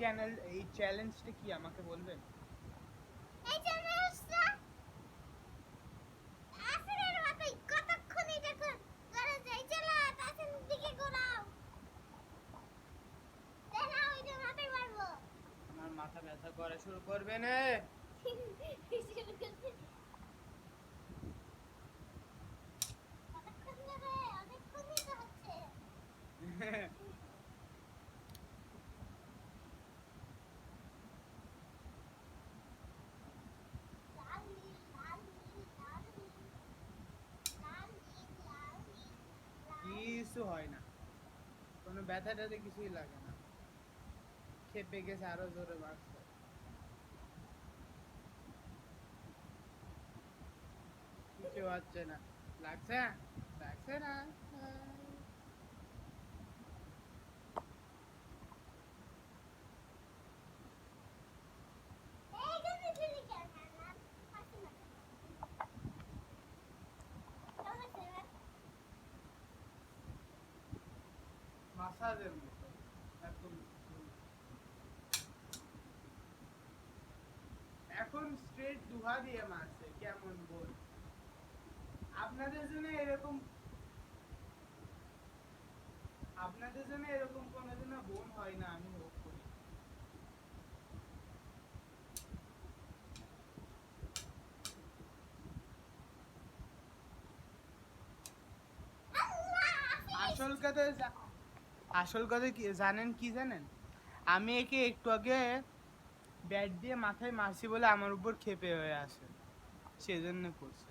এই চ্যালেঞ্জটা কি আমাকে বলবেন? এই চ্যালেঞ্জটা আসরের মতোই কতক্ষণ এটা করা যায়। চলো তাসের দিকে ঘোরাও। দেখা ওইটা মাথায় মারবো। আমার মাথা ব্যথা করা শুরু করবে না। কতক্ষণ ধরে অনেকক্ষণই তো হচ্ছে। লাল নীল লাল নীল লাল নীল লাল নীল লাল নীল কিছু হয় না, কোনো ব্যথা ট্যাথা কিছুই লাগে না। খেপে গেছে, আরো জোরে মারছে। কিছু হচ্ছে না। লাগছে? লাগছে না। এই জন্য চুরি কেন না পাশে না চলো স্যার মাসাজের মতো একদম। এখন স্ট্রেট দুহা দিয়ে মারছে, কেমন বল? আপনাদের জন্য এরকম কোনোদিন বোন হয় না, আমি হোপ করি। আসল কথা কি জানেন? আমি একে একটু আগে ব্যাট দিয়ে মাথায় মারছি বলে আমার উপর ক্ষেপে হয়ে আসে, সেজন্য করছে।